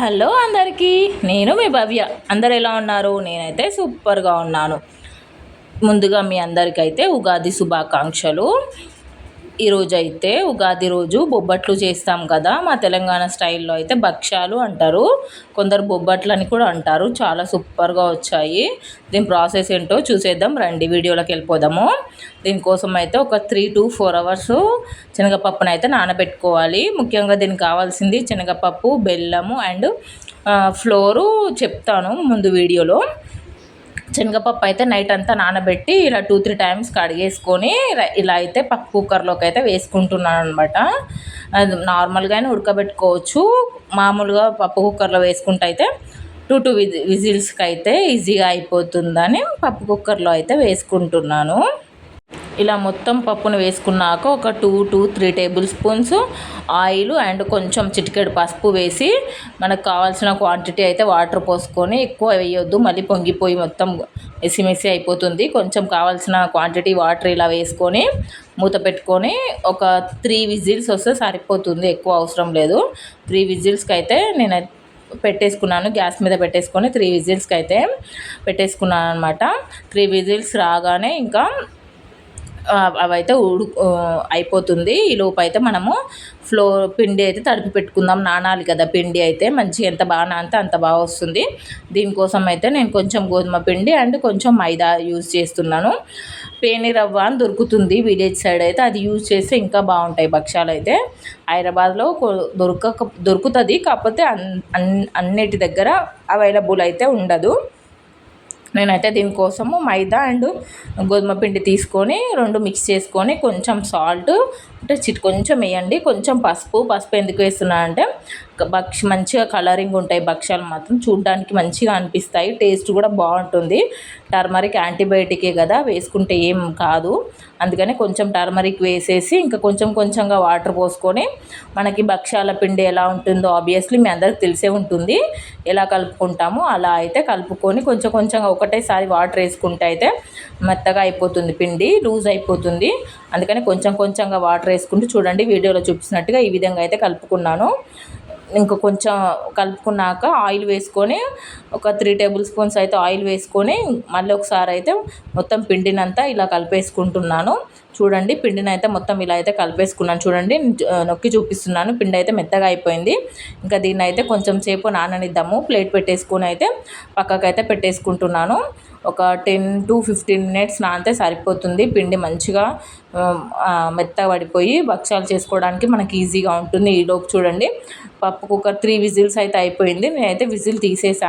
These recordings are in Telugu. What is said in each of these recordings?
హలో అందరికీ, నేను మీ భవ్య. అందరు ఎలా ఉన్నారు? నేనైతే సూపర్గా ఉన్నాను. ముందుగా మీ అందరికైతే ఉగాది శుభాకాంక్షలు. ఈరోజైతే ఉగాది రోజు బొబ్బట్లు చేస్తాం కదా, మా తెలంగాణ స్టైల్లో అయితే భక్ష్యాలు అంటారు, కొందరు బొబ్బట్లు అని కూడా అంటారు. చాలా సూపర్గా వచ్చాయి. దీని ప్రాసెస్ ఏంటో చూసేద్దాం రండి, వీడియోలోకి వెళ్ళిపోదాము. దీనికోసం అయితే ఒక 3 to 4 అవర్స్ శనగపప్పును అయితే నానబెట్టుకోవాలి. ముఖ్యంగా దీనికి కావాల్సింది శనగపప్పు, బెల్లము అండ్ ఫ్లోరు చెప్తాను ముందు వీడియోలో. శనగపప్పు అయితే నైట్ అంతా నానబెట్టి ఇలా 2-3 టైమ్స్ కడిగేసుకొని ఇలా అయితే పప్పు కుక్కర్లోకి అయితే వేసుకుంటున్నాను అనమాట. అది నార్మల్గానే ఉడకబెట్టుకోవచ్చు. మామూలుగా పప్పు కుక్కర్లో వేసుకుంటే అయితే 2 విజిల్స్కి అయితే ఈజీగా అయిపోతుందని పప్పు కుక్కర్లో అయితే వేసుకుంటున్నాను. ఇలా మొత్తం పప్పును వేసుకున్నాక ఒక 2 to 3 table spoons oil and కొంచెం చిటికెడు పసుపు వేసి మనకు కావాల్సిన క్వాంటిటీ అయితే వాటర్ పోసుకొని, ఎక్కువ వేయొద్దు మళ్ళీ పొంగిపోయి మొత్తం మెస్సి అయిపోతుంది. కొంచెం కావాల్సిన క్వాంటిటీ వాటర్ ఇలా వేసుకొని మూత పెట్టుకొని ఒక 3 విజిల్స్ వస్తే సరిపోతుంది, ఎక్కువ అవసరం లేదు. 3 విజిల్స్కి అయితే నేను పెట్టేసుకున్నాను. గ్యాస్ మీద పెట్టేసుకొని 3 విజిల్స్కి అయితే పెట్టేసుకున్నాను అనమాట. 3 విజిల్స్ రాగానే ఇంకా అవైతే అయిపోతుంది. ఈ లోపు అయితే మనము పిండి అయితే తడిపి పెట్టుకుందాం. నానాలి కదా పిండి, అయితే మంచిగా ఎంత బాగా నానితే అంత బాగా వస్తుంది. దీనికోసం అయితే నేను కొంచెం గోధుమ పిండి అండ్ కొంచెం మైదా యూజ్ చేస్తున్నాను. పేని రవ్వ అని దొరుకుతుంది విలేజ్ సైడ్ అయితే, అది యూజ్ చేస్తే ఇంకా బాగుంటాయి భక్ష్యాలు అయితే. హైదరాబాద్లో దొరుకుతుంది, కాకపోతే అన్నిటి దగ్గర అవైలబుల్ అయితే ఉండదు. నేనైతే దీనికోసము మైదా అండ్ గోధుమ పిండి తీసుకొని 2 మిక్స్ చేసుకొని కొంచెం సాల్ట్ అంటే కొంచెం వేయండి, కొంచెం పసుపు ఎందుకు వేస్తున్నా అంటే మంచిగా కలరింగ్ ఉంటాయి భక్ష్యాలు, మాత్రం చూడడానికి మంచిగా అనిపిస్తాయి, టేస్ట్ కూడా బాగుంటుంది. టర్మరిక్ యాంటీబయాటికే కదా, వేసుకుంటే ఏం కాదు. అందుకని కొంచెం టర్మరిక్ వేసేసి ఇంకా కొంచెంగా వాటర్ పోసుకొని, మనకి భక్ష్యాల పిండి ఎలా ఉంటుందో ఆబ్వియస్లీ మీ అందరికి తెలిసే ఉంటుంది, ఎలా కలుపుకుంటామో అలా అయితే కలుపుకొని కొంచెంగా ఒకటేసారి వాటర్ వేసుకుంటే అయితే మెత్తగా అయిపోతుంది, పిండి లూజ్ అయిపోతుంది. అందుకని కొంచెంగా వాటర్ వేసుకుంటూ చూడండి వీడియోలో చూపిస్తున్నట్టుగా ఈ విధంగా అయితే కలుపుకున్నాను. ఇంకా కొంచెం కలుపుకున్నాక ఆయిల్ వేసుకొని ఒక 3 టేబుల్ స్పూన్స్ అయితే ఆయిల్ వేసుకొని మళ్ళీ ఒకసారి అయితే మొత్తం పిండినంతా ఇలా కలిపేసుకుంటున్నాను. చూడండి పిండిని అయితే మొత్తం ఇలా అయితే కలిపేసుకున్నాను. చూడండి నొక్కి చూపిస్తున్నాను, పిండి అయితే మెత్తగా అయిపోయింది. ఇంకా దీన్ని అయితే కొంచెం సేపు నాననిద్దాము. ప్లేట్ పెట్టేసుకొని అయితే పక్కకైతే పెట్టేసుకుంటున్నాను. ఒక 10 to 15 మినిట్స్ నానితే సరిపోతుంది. పిండి మంచిగా మెత్తగా పడిపోయి భక్ష్యాలు చేసుకోవడానికి మనకి ఈజీగా ఉంటుంది. ఈలోపు చూడండి పప్పు కుక్కర్ 3 విజిల్స్ అయితే అయిపోయింది. నేనైతే విజిల్ తీసేసి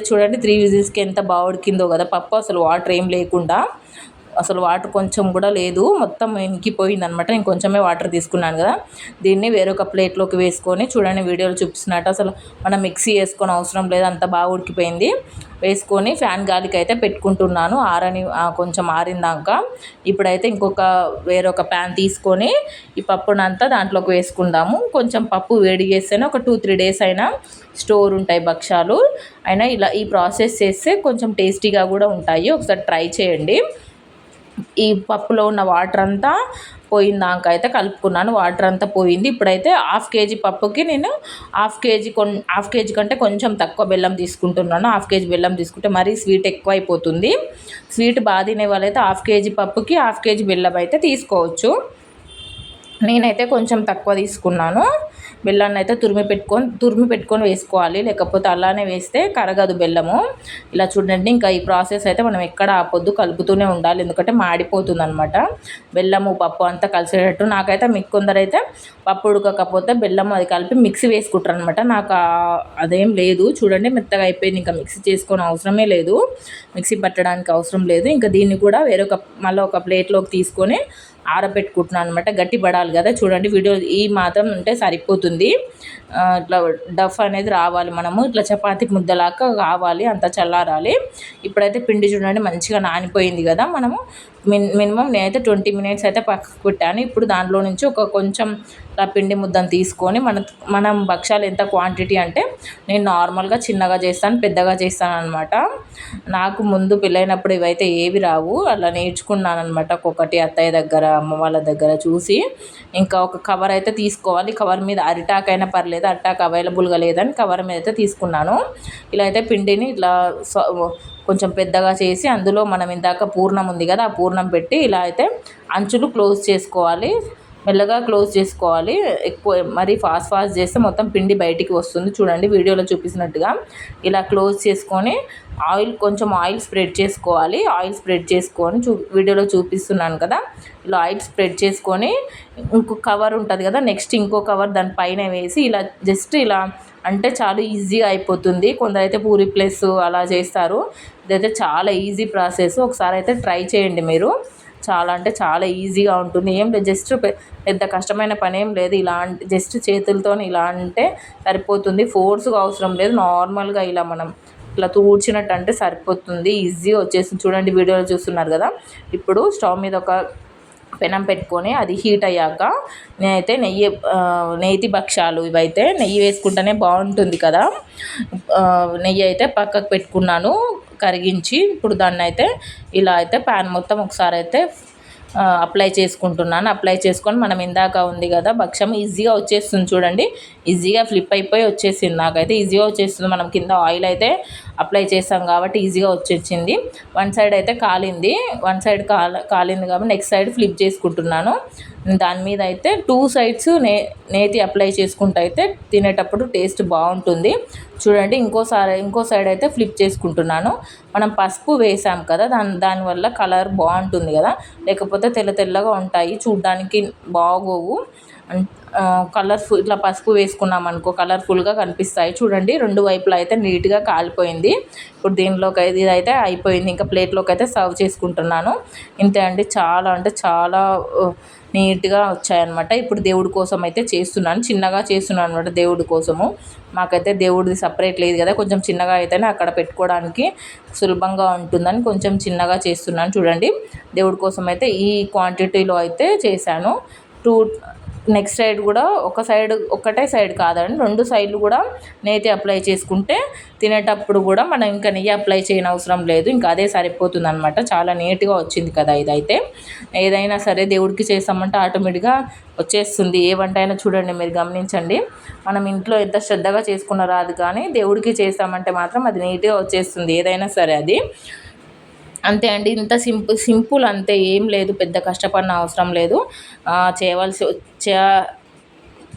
చూడండి 3 విజిల్స్కి ఎంత బాగా ఉడికిందో కదా పప్పు, అసలు వాటర్ ఏం లేకుండా, అసలు వాటర్ కొంచెం కూడా లేదు, మొత్తం ఇంకిపోయింది అనమాట. నేను కొంచెమే వాటర్ తీసుకున్నాను కదా. దీన్ని వేరొక ప్లేట్లోకి వేసుకొని చూడండి వీడియోలో చూపిస్తున్నట్టు అసలు మనం మిక్సీ వేసుకొని అవసరం లేదు, అంత బాగా ఉడికిపోయింది. వేసుకొని ఫ్యాన్ గాలికి అయితే పెట్టుకుంటున్నాను, కొంచెం ఆరిందాక. ఇప్పుడైతే వేరొక ప్యాన్ తీసుకొని ఈ పప్పునంతా దాంట్లోకి వేసుకుందాము. కొంచెం పప్పు వేడి చేస్తేనే ఒక 2-3 డేస్ అయినా స్టోర్ ఉంటాయి భక్ష్యాలు అయినా. ఇలా ఈ ప్రాసెస్ చేస్తే కొంచెం టేస్టీగా కూడా ఉంటాయి, ఒకసారి ట్రై చేయండి. ఈ పప్పులో ఉన్న వాటర్ అంతా పోయిందాక అయితే కలుపుకున్నాను. వాటర్ అంతా పోయింది. ఇప్పుడైతే 1/2 కేజీ పప్పుకి నేను 1/2 కేజీ కంటే కొంచెం తక్కువ బెల్లం తీసుకుంటున్నాను. 1/2 కేజీ బెల్లం తీసుకుంటే మరీ స్వీట్ ఎక్కువ అయిపోతుంది. స్వీట్ బాగా తినే వాళ్ళైతే 1/2 కేజీ పప్పుకి 1/2 కేజీ బెల్లం అయితే తీసుకోవచ్చు. నేనైతే కొంచెం తక్కువ తీసుకున్నాను. బెల్లాన్ని అయితే తురిమి పెట్టుకొని వేసుకోవాలి, లేకపోతే అలానే వేస్తే కరగదు బెల్లము. ఇలా చూడండి, ఇంకా ఈ ప్రాసెస్ అయితే మనం ఎక్కడ ఆపొద్దు, కలుపుతూనే ఉండాలి, ఎందుకంటే మాడిపోతుంది అనమాట. బెల్లము పప్పు అంతా కలిసేటట్టు. నాకైతే కొందరైతే పప్పు ఉడకకపోతే బెల్లం అది కలిపి మిక్సీ వేసుకుంటారు అనమాట. నాకు అదేం లేదు. చూడండి మెత్తగా అయిపోయింది, ఇంకా మిక్సీ చేసుకొని అవసరమే లేదు, మిక్సీ పట్టడానికి అవసరం లేదు. ఇంకా దీన్ని కూడా మళ్ళీ ఒక ప్లేట్లోకి తీసుకొని ఆరబెట్టుకుంటున్నాను అనమాట. గట్టి పడాలి కదా, చూడండి వీడియో ఈ మాత్రం ఉంటే సరిపోతుంది. ఇట్లా డఫ్ అనేది రావాలి, మనము ఇట్లా చపాతీ ముద్దలాగా కావాలి, అంత చల్లారాలి. ఇప్పుడైతే పిండి చూడండి మంచిగా నానిపోయింది కదా. మనము మినిమం నేనైతే 20 మినిట్స్ అయితే పక్కకు పెట్టాను. ఇప్పుడు దాంట్లో నుంచి కొంచెం పిండి ముద్దను తీసుకొని మనం భక్ష్యాలు ఎంత క్వాంటిటీ అంటే నేను నార్మల్గా చిన్నగా చేస్తాను, పెద్దగా చేస్తాను అనమాట. నాకు ముందు పెళ్ళైనప్పుడు ఇవైతే ఏవి రావు, అలా నేర్చుకున్నాను అనమాట. ఒక్కొక్కటి అత్తయ్య దగ్గర, అమ్మ వాళ్ళ దగ్గర చూసి. ఇంకా ఒక కవర్ అయితే తీసుకోవాలి, కవర్ మీద అరిటాకైనా పర్లేదు, రాలేదు, అట్టాక్ అవైలబుల్గా లేదని కవర్ మీద అయితే తీసుకున్నాను. ఇలా అయితే పిండిని ఇట్లా కొంచెం పెద్దగా చేసి అందులో మనం ఇందాక పూర్ణం ఉంది కదా, ఆ పూర్ణం పెట్టి ఇలా అయితే అంచులు క్లోజ్ చేసుకోవాలి. మెల్లగా క్లోజ్ చేసుకోవాలి. ఎక్కువ మరీ ఫాస్ట్ చేస్తే మొత్తం పిండి బయటికి వస్తుంది. చూడండి వీడియోలో చూపిస్తున్నట్టుగా ఇలా క్లోజ్ చేసుకొని కొంచెం ఆయిల్ స్ప్రెడ్ చేసుకోవాలి. ఆయిల్ స్ప్రెడ్ చేసుకొని వీడియోలో చూపిస్తున్నాను కదా, ఇలా ఆయిల్ స్ప్రెడ్ చేసుకొని ఇంకో కవర్ ఉంటుంది కదా, నెక్స్ట్ ఇంకో కవర్ దానిపైన వేసి ఇలా జస్ట్ ఇలా అంటే చాలా ఈజీగా అయిపోతుంది. కొందరైతే పూరి ప్లస్ అలా చేస్తారు. ఇదైతే చాలా ఈజీ ప్రాసెస్. ఒకసారి అయితే ట్రై చేయండి మీరు. చాలా అంటే చాలా ఈజీగా ఉంటుంది. ఏం లేదు, జస్ట్ పెద్ద కష్టమైన పని ఏం లేదు. ఇలా జస్ట్ చేతులతో ఇలా అంటే సరిపోతుంది. ఫోర్స్గా అవసరం లేదు. నార్మల్గా ఇలా మనం ఇట్లా తూడ్చినట్టు అంటే సరిపోతుంది. ఈజీగా వచ్చేసింది. చూడండి వీడియోలో చూస్తున్నారు కదా. ఇప్పుడు స్టవ్ మీద ఒక పెనం పెట్టుకొని అది హీట్ అయ్యాక నేనైతే నెయ్యి భక్షాలు ఇవైతే నెయ్యి వేసుకుంటేనే బాగుంటుంది కదా, నెయ్యి అయితే పక్కకు పెట్టుకున్నాను కరిగించి. ఇప్పుడు దాన్ని అయితే ఇలా అయితే ప్యాన్ మొత్తం ఒకసారి అయితే అప్లై చేసుకుంటున్నాను. అప్లై చేసుకొని మనం ఇందాక ఉంది కదా భక్షం ఈజీగా వచ్చేస్తుంది. చూడండి ఈజీగా ఫ్లిప్ అయిపోయి వచ్చేసింది. నాకైతే ఈజీగా వచ్చేస్తుంది. మనం కింద ఆయిల్ అయితే అప్లై చేసాం కాబట్టి ఈజీగా వచ్చేసింది. వన్ సైడ్ అయితే కాలింది. వన్ సైడ్ కాలింది కాబట్టి నెక్స్ట్ సైడ్ ఫ్లిప్ చేసుకుంటున్నాను. దాని మీద అయితే 2 సైడ్స్ నేతి అప్లై చేసుకుంటూ అయితే తినేటప్పుడు టేస్ట్ బాగుంటుంది. చూడండి ఇంకో సైడ్ అయితే ఫ్లిప్ చేసుకుంటున్నాను. మనం పసుపు వేసాం కదా, దానివల్ల కలర్ బాగుంటుంది కదా, లేకపోతే తెల్లగా ఉంటాయి, చూడ్డానికి బాగోవు. కలర్ఫుల్ ఇట్లా పసుపు వేసుకున్నాం అనుకో కలర్ఫుల్గా కనిపిస్తాయి. చూడండి 2 వైపులా అయితే నీట్గా కాలిపోయింది. ఇప్పుడు దీనిలోకి ఇది అయితే అయిపోయింది. ఇంకా ప్లేట్లోకి అయితే సర్వ్ చేసుకుంటున్నాను. ఇంతే అండి, చాలా అంటే చాలా నీట్గా వచ్చాయన్నమాట. ఇప్పుడు దేవుడి కోసం అయితే చేస్తున్నాను, చిన్నగా చేస్తున్నాను అనమాట దేవుడి కోసము. మాకైతే దేవుడిది సపరేట్ లేదు కదా, కొంచెం చిన్నగా అయితేనే అక్కడ పెట్టుకోవడానికి సులభంగా ఉంటుందని కొంచెం చిన్నగా చేస్తున్నాను. చూడండి దేవుడి కోసం అయితే ఈ క్వాంటిటీలో అయితే చేశాను. నెక్స్ట్ సైడ్ కూడా ఒకటే సైడ్ కాదండి, 2 సైడ్లు కూడా నేతి అప్లై చేసుకుంటే తినేటప్పుడు కూడా మనం ఇంకా నెయ్యి అప్లై చేయనవసరం లేదు. ఇంకా అదే సరిపోతుంది అనమాట. చాలా నీట్గా వచ్చింది కదా. ఇదైతే ఏదైనా సరే దేవుడికి చేసామంటే ఆటోమేటిక్గా వచ్చేస్తుంది. ఏ వంట అయినా చూడండి మీరు గమనించండి. మనం ఇంట్లో ఎంత శ్రద్ధగా చేసుకున్నా రాదు, కానీ దేవుడికి చేసామంటే మాత్రం అది నీట్గా వచ్చేస్తుంది ఏదైనా సరే అది. అంతే అండి, ఇంత సింపుల్ అంతే, ఏం లేదు, పెద్ద కష్టపడిన అవసరం లేదు.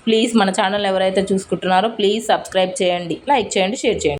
ప్లీజ్ మన ఛానల్ ఎవరైతే చూసుకుంటున్నారో ప్లీజ్ సబ్స్క్రైబ్ చేయండి, లైక్ చేయండి, షేర్ చేయండి.